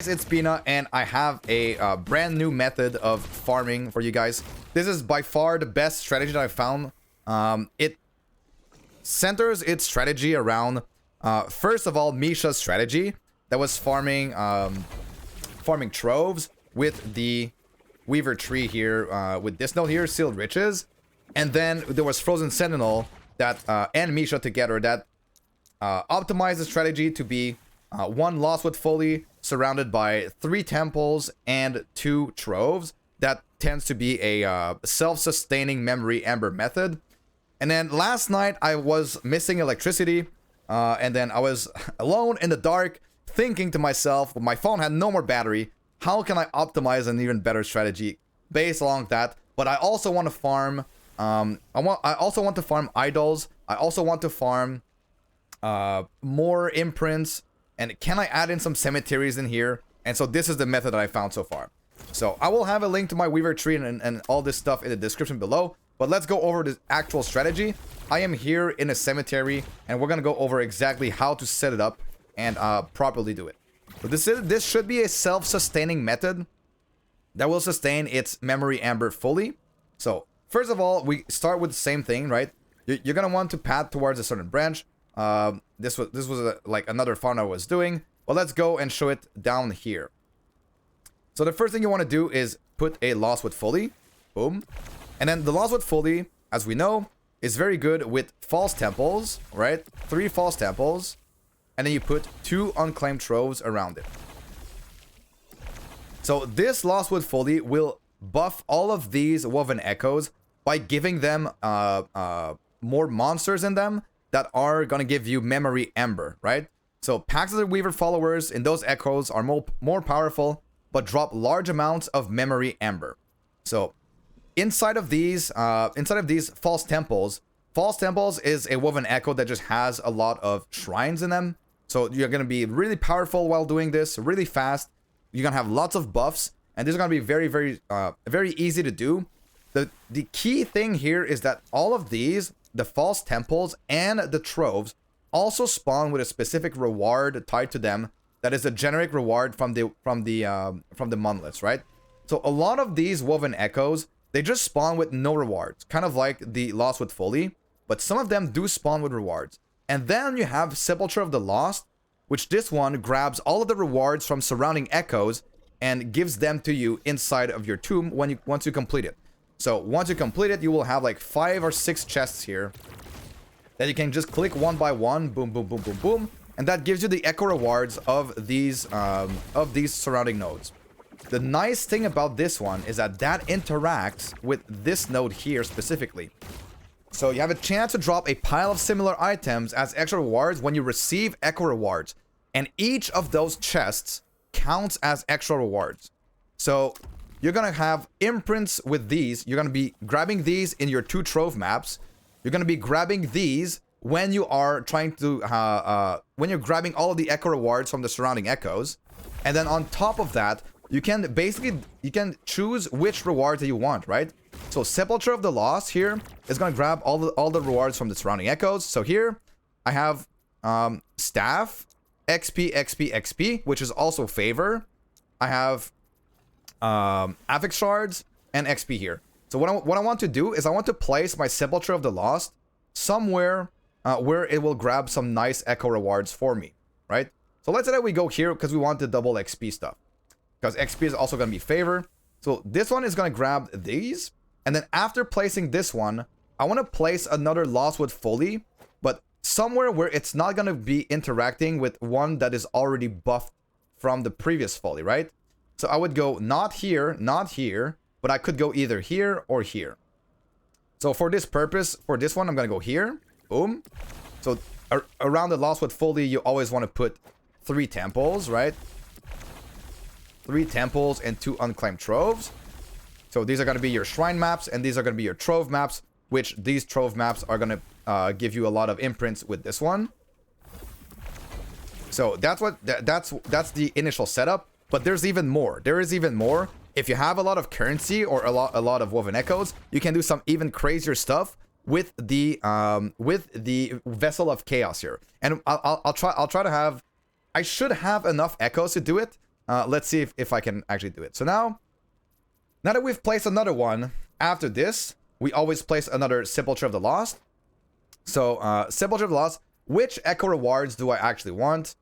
It's Bina, and I have a brand new method of farming for you guys. This is by far the best strategy that I've found. It centers its strategy around, first of all, Misha's strategy that was farming troves with the Weaver tree here, with this node here, Sealed Riches. And then there was Frozen Sentinel that and Misha together that optimized the strategy to be 1 Lostwood Folly surrounded by 3 temples and 2 troves. That tends to be a self-sustaining memory amber method. And then last night I was missing electricity, and then I was alone in the dark thinking to myself, my phone had no more battery, how can I optimize an even better strategy based along that? But I also want to farm I also want to farm idols. I also want to farm more imprints. And can I add in some cemeteries in here? And so this is the method that I found so far. So I will have a link to my Weaver tree and all this stuff in the description below. But let's go over the actual strategy. I am here in a cemetery, and we're going to go over exactly how to set it up and properly do it. So this should be a self-sustaining method that will sustain its memory amber fully. So first of all, we start with the same thing, right? You're going to want to path towards a certain branch. This was like another farm I was doing. Well, let's go and show it down here. So the first thing you want to do is put a Lostwood Folly. Boom. And then the Lostwood Folly, as we know, is very good with false temples, right? 3 false temples. And then you put 2 unclaimed troves around it. So this Lostwood Folly will buff all of these Woven Echoes by giving them more monsters in them that are going to give you memory amber, right? So packs of the Weaver followers in those echoes are more powerful, but drop large amounts of memory amber. So inside of these false temples is a Woven Echo that just has a lot of shrines in them. So you're going to be really powerful while doing this, really fast. You're going to have lots of buffs, and this is going to be very, very easy to do. The key thing here is that all of these, the false temples and the troves, also spawn with a specific reward tied to them that is a generic reward from the monoliths, right? So a lot of these Woven Echoes, they just spawn with no rewards, kind of like the Lostwood Folly, but some of them do spawn with rewards. And then you have Sepulchre of the Lost, which this one grabs all of the rewards from surrounding echoes and gives them to you inside of your tomb once you complete it. So once you complete it, you will have like 5 or 6 chests here that you can just click one by one, boom, boom, boom, boom, boom, and that gives you the echo rewards of these surrounding nodes. The nice thing about this one is that interacts with this node here specifically. So you have a chance to drop a pile of similar items as extra rewards when you receive echo rewards, and each of those chests counts as extra rewards. So you're gonna have imprints with these. You're gonna be grabbing these in your 2 trove maps. You're gonna be grabbing these when you are trying to when you're grabbing all of the echo rewards from the surrounding echoes. And then on top of that, you can choose which rewards that you want, right? So Sepulchre of the Lost here is gonna grab all the rewards from the surrounding echoes. So here I have staff, XP, XP, XP, which is also favor. I have affix shards and XP here. So what I want to do is I want to place my Sepulchre of the Lost somewhere where it will grab some nice echo rewards for me, right? So let's say that we go here because we want the double XP stuff, because XP is also going to be favor. So this one is going to grab these, and then after placing this one, I want to place another Lostwood Folly, but somewhere where it's not going to be interacting with one that is already buffed from the previous Folly, right? So I would go not here, but I could go either here or here. So for this purpose, for this one, I'm going to go here. Boom. So around the Lostwood Folly, you always want to put 3 temples, right? 3 temples and 2 unclaimed troves. So these are going to be your shrine maps, and these are going to be your trove maps, which these trove maps are going to give you a lot of imprints with this one. So that's the initial setup. But there's even more. There is even more. If you have a lot of currency or a lot of Woven Echoes, you can do some even crazier stuff with the Vessel of Chaos here. And I'll try to have. I should have enough echoes to do it, Let's see if I can actually do it. So now that we've placed another one, after this, we always place another Sepulchre of the Lost. So, Sepulchre of the Lost, which echo rewards do I actually want?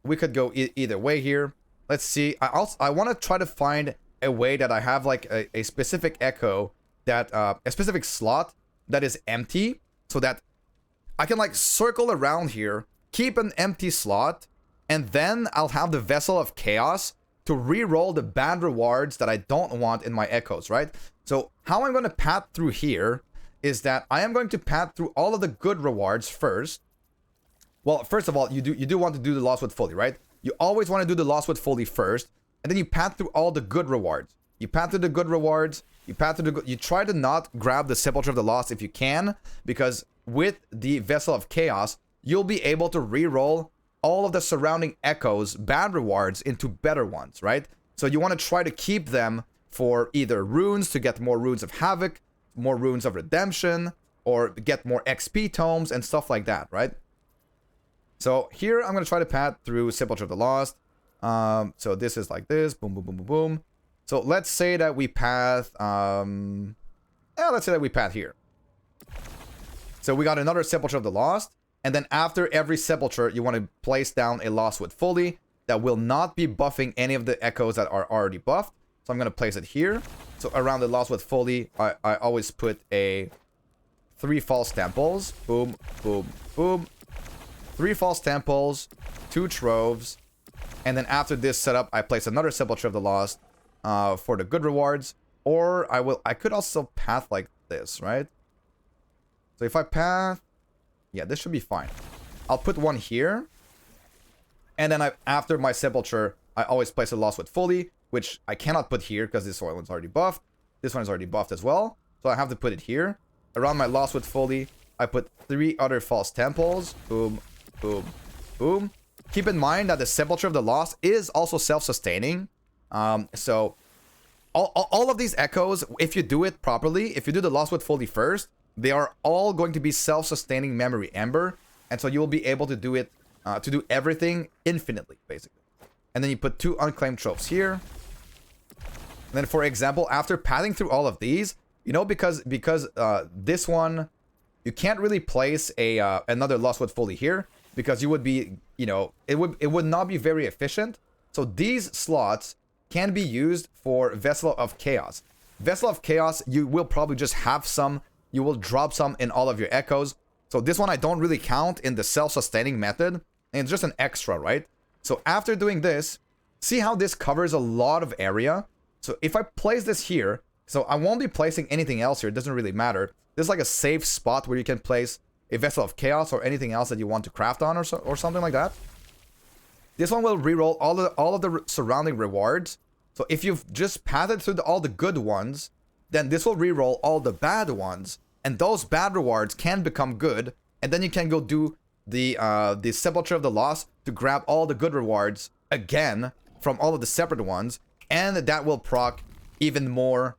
We could go either way here. Let's see. I want to try to find a way that I have like a specific echo that, a specific slot that is empty, so that I can like circle around here, keep an empty slot, and then I'll have the Vessel of Chaos to re-roll the bad rewards that I don't want in my echoes, right? So how I'm going to path through here is that I am going to path through all of the good rewards first. Well, first of all, you do want to do the Lost with Folly, right? You always want to do the Lost with Folly first, and then you path through all the good rewards. You path through the good rewards, you path through the good... You try to not grab the Sepulchre of the Lost if you can, because with the Vessel of Chaos, you'll be able to re-roll all of the surrounding echoes, bad rewards, into better ones, right? So you want to try to keep them for either runes to get more runes of Havoc, more runes of Redemption, or get more XP tomes and stuff like that, right? So here I'm going to try to path through Sepulchre of the Lost. So this is like this, boom, boom, boom, boom, boom. So let's say that we path, let's say that we path here. So we got another Sepulchre of the Lost. And then after every Sepulchre, you want to place down a Lost with Folly that will not be buffing any of the echoes that are already buffed. So I'm going to place it here. So around the Lost with Folly, I always put a 3 false temples. Boom, boom, boom. 3 false temples, 2 troves. And then after this setup, I place another Sepulchre of the Lost for the good rewards. Or I could also path like this, right? So if I path... Yeah, this should be fine. I'll put one here. And then after my Sepulchre, I always place a Lost with Folly, which I cannot put here because this one's already buffed. This one is already buffed as well. So I have to put it here. Around my Lost with Folly, I put 3 other false temples. Boom, boom, boom. Keep in mind that the Sepulchre of the Lost is also self-sustaining. So all of these echoes, if you do it properly, if you do the Lost with Folly first, they are all going to be self-sustaining memory ember, and so you will be able to do it, to do everything infinitely, basically. And then you put 2 unclaimed tropes here. And then, for example, after pathing through all of these, you know, because this one, you can't really place another Lost with Folly here, because you would be, you know, it would not be very efficient. So these slots can be used for Vessel of Chaos. Vessel of Chaos, you will probably just have some. You will drop some in all of your echoes. So this one I don't really count in the self-sustaining method. And it's just an extra, right? So after doing this, see how this covers a lot of area? So if I place this here, so I won't be placing anything else here. It doesn't really matter. This is like a safe spot where you can place a Vessel of Chaos or anything else that you want to craft on or something like that. This one will reroll all of the surrounding rewards. So if you've just pathed through all the good ones, then this will reroll all the bad ones, and those bad rewards can become good, and then you can go do the Sepulchre of the Lost to grab all the good rewards again from all of the separate ones, and that will proc even more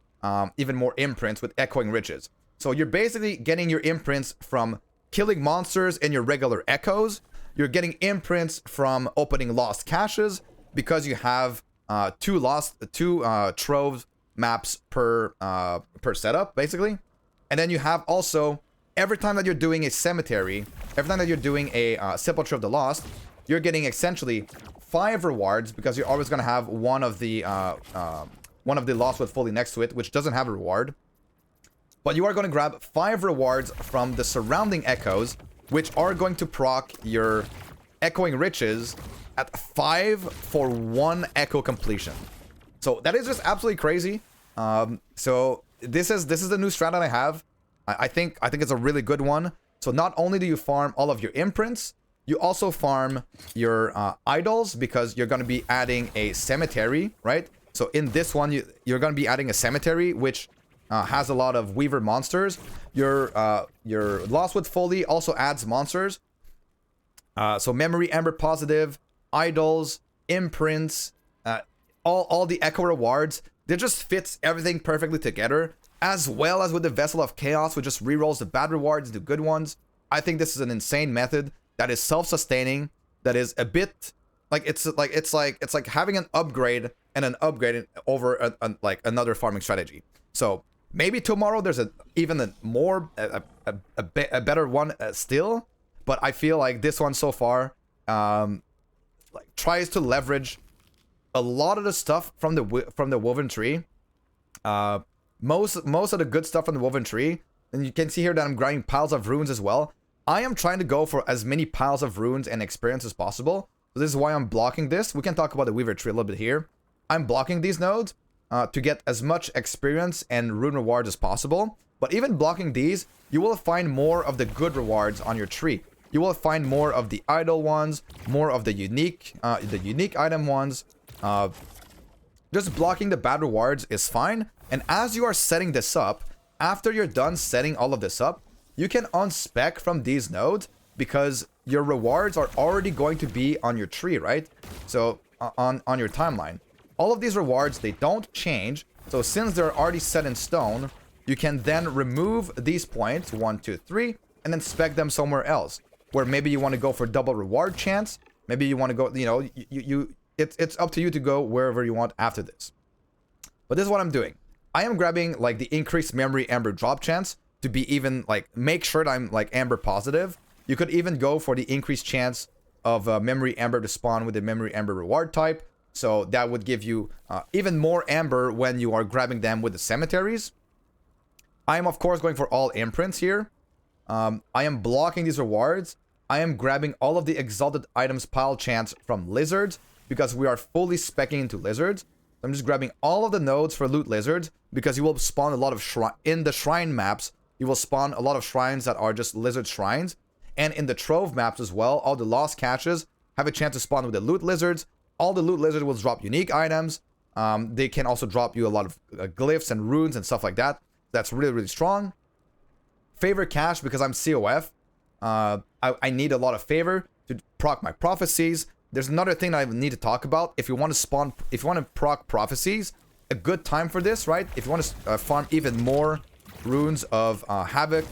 imprints with Echoing Riches. So you're basically getting your imprints from killing monsters in your regular echoes. You're getting imprints from opening lost caches because you have 2 trove maps per setup, basically. And then you have also, every time that you're doing a cemetery, every time that you're doing a Sepulchre of the Lost, you're getting essentially 5 rewards, because you're always going to have one of the Lost with Folly next to it, which doesn't have a reward. But you are going to grab 5 rewards from the surrounding echoes, which are going to proc your Echoing Riches at 5 for 1 echo completion. So that is just absolutely crazy. So this is the new strat that I have. I think it's a really good one. So not only do you farm all of your imprints, you also farm your idols, because you're going to be adding a cemetery, right? So in this one, you're going to be adding a cemetery, which has a lot of Weaver monsters. Your Lost with Folly also adds monsters. So Memory Ember positive, idols, imprints, all the echo rewards. It just fits everything perfectly together, as well as with the Vessel of Chaos, which just rerolls the bad rewards into good ones. I think this is an insane method that is self-sustaining, that is a bit It's like having an upgrade and an upgrade over like another farming strategy. So maybe tomorrow there's even a more a better one still, but I feel like this one so far like tries to leverage a lot of the stuff from the woven tree. Most of the good stuff from the woven tree, and you can see here that I'm grinding piles of runes as well. I am trying to go for as many piles of runes and experience as possible. So this is why I'm blocking this. We can talk about the weaver tree a little bit here. I'm blocking these nodes to get as much experience and rune rewards as possible. But even blocking these, you will find more of the good rewards on your tree. You will find more of the idle ones, more of the unique item ones. Just blocking the bad rewards is fine. And as you are setting this up, after you're done setting all of this up, you can unspec from these nodes because your rewards are already going to be on your tree, right? So on your timeline. All of these rewards, they don't change. So since they're already set in stone, you can then remove these points, 1, 2, 3, and then spec them somewhere else. Where maybe you want to go for double reward chance. Maybe you want to go, you know, it's up to you to go wherever you want after this. But this is what I'm doing. I am grabbing like the increased memory amber drop chance to be even like make sure that I'm like amber positive. You could even go for the increased chance of memory amber to spawn with the memory amber reward type. So that would give you even more amber when you are grabbing them with the cemeteries. I am of course going for all imprints here. I am blocking these rewards. I am grabbing all of the exalted items pile chance from lizards because we are fully speccing into lizards. I'm just grabbing all of the nodes for loot lizards because you will spawn a lot of in the shrine maps. You will spawn a lot of shrines that are just lizard shrines. And in the trove maps as well, all the lost caches have a chance to spawn with the loot lizards. All the loot lizards will drop unique items. They can also drop you a lot of glyphs and runes and stuff like that. That's really, really strong. Favor cache because I'm COF. I need a lot of favor to proc my prophecies. There's another thing that I need to talk about. If you want to proc prophecies, a good time for this, right? If you want to farm even more runes of havoc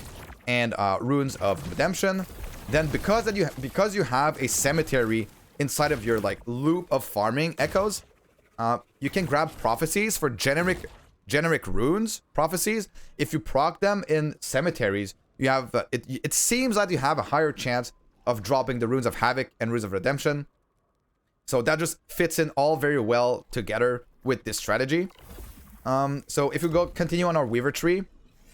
and runes of redemption, then because you have a cemetery inside of your like loop of farming echoes, you can grab prophecies for generic runes prophecies. If you proc them in cemeteries, you have it seems like you have a higher chance of dropping the runes of havoc and runes of redemption. So that just fits in all very well together with this strategy. So if we continue on our weaver tree,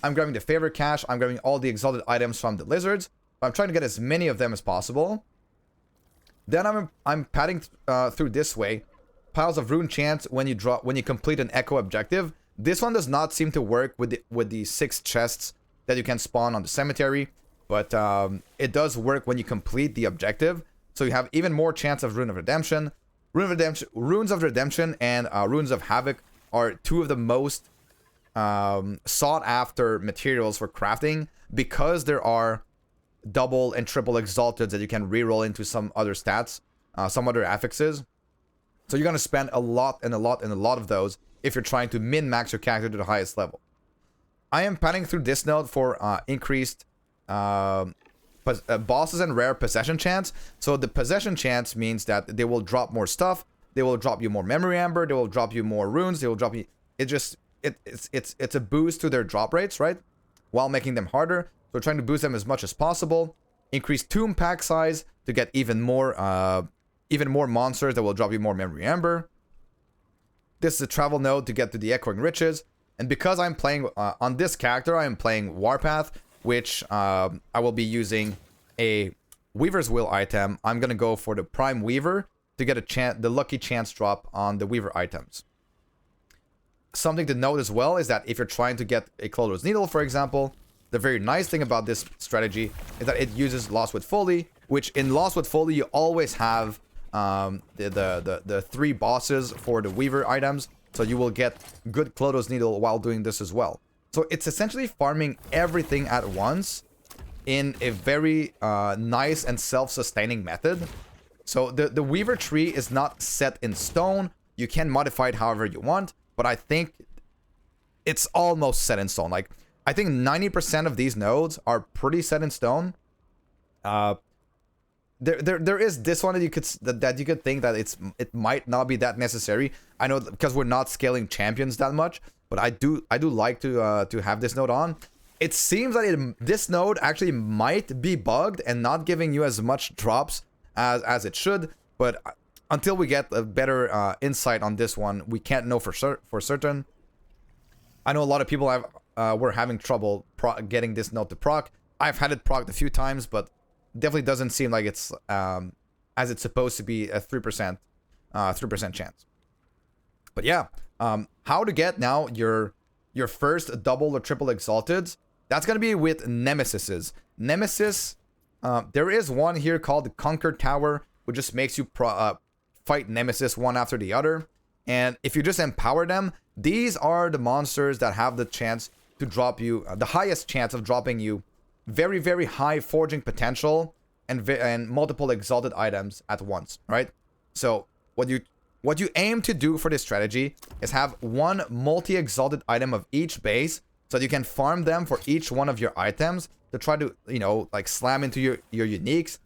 I'm grabbing the favor cache. I'm grabbing all the exalted items from the lizards. I'm trying to get as many of them as possible. Then I'm padding through this way. Piles of rune chance when you complete an echo objective. This one does not seem to work with the 6 chests that you can spawn on the cemetery, but it does work when you complete the objective. So you have even more chance of Rune of Redemption. Runes of Redemption and Runes of Havoc are 2 of the most sought after materials for crafting because there are double and triple exalteds that you can reroll into some other stats, some other affixes. So you're going to spend a lot of those if you're trying to min-max your character to the highest level. I am panning through this node for increased bosses and rare possession chance. So the possession chance means that they will drop more stuff. They will drop you more memory amber. They will drop you more runes. They will drop you. It's a boost to their drop rates, right? While making them harder. So we're trying to boost them as much as possible. Increase tomb pack size to get even more monsters that will drop you more memory amber. This is a travel node to get to the echoing riches. And because I'm playing on this character, I am playing Warpath, which I will be using a Weaver's Will item. I'm gonna go for the Prime Weaver to get the lucky chance drop on the Weaver items. Something to note as well is that if you're trying to get a Clodagh Needle, for example, the very nice thing about this strategy is that it uses Lost with Folly, which in Lost with Folly you always have the 3 bosses for the Weaver items. So you will get good Clodagh Needle while doing this as well. So it's essentially farming everything at once in a very nice and self-sustaining method. So the Weaver tree is not set in stone. You can modify it however you want, but I think it's almost set in stone. Like, I think 90% of these nodes are pretty set in stone. there is this one that you could think that it might not be that necessary. I know because we're not scaling champions that much, but I do like to have this node on. It seems that this node actually might be bugged and not giving you as much drops as it should, but until we get a better insight on this one, we can't know for certain. I know a lot of people were having trouble getting this node to proc. I've had it procced a few times, but definitely doesn't seem like it's as it's supposed to be a 3% chance. But yeah, how to get now your first double or triple exalted? That's gonna be with Nemesises. Nemesis, there is one here called the Conquer Tower, which just makes you fight Nemesis one after the other. And if you just empower them, these are the monsters that have the chance to drop you, the highest chance of dropping you very, very high forging potential and multiple exalted items at once, right? So what you aim to do for this strategy is have one multi-exalted item of each base, so that you can farm them for each one of your items to try to, you know, like slam into your uniques,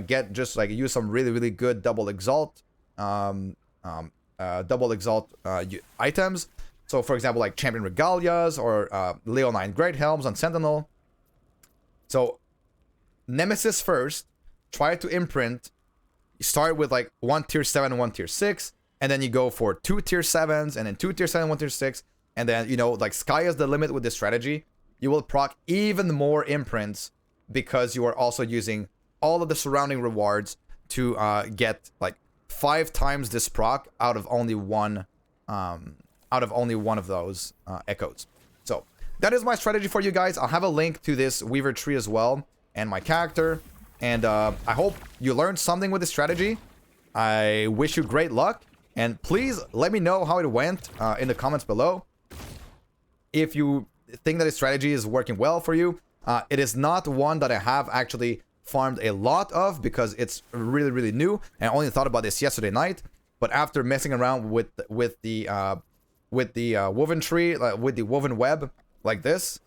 get just like use some really, really good double exalt items. So for example, like Champion Regalias or Leonine Great Helms on Sentinel. So Nemesis first, try to imprint. You start with like 1 tier 7, 1 tier 6, and then you go for 2 tier 7s, and then 2 tier 7, 1 tier 6, and then, you know, like sky is the limit with this strategy. You will proc even more imprints because you are also using all of the surrounding rewards to get like 5 times this proc out of only one of those echoes. So that is my strategy for you guys. I'll have a link to this Weaver tree as well and my character. And I hope you learned something with this strategy. I wish you great luck. And please let me know how it went in the comments below. If you think that this strategy is working well for you. It is not one that I have actually farmed a lot of because it's really, really new. And I only thought about this yesterday night. But after messing around with the woven tree, with the woven web like this,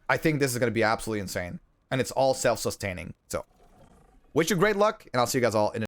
I think this is going to be absolutely insane. And it's all self-sustaining. So wish you great luck, and I'll see you guys all in a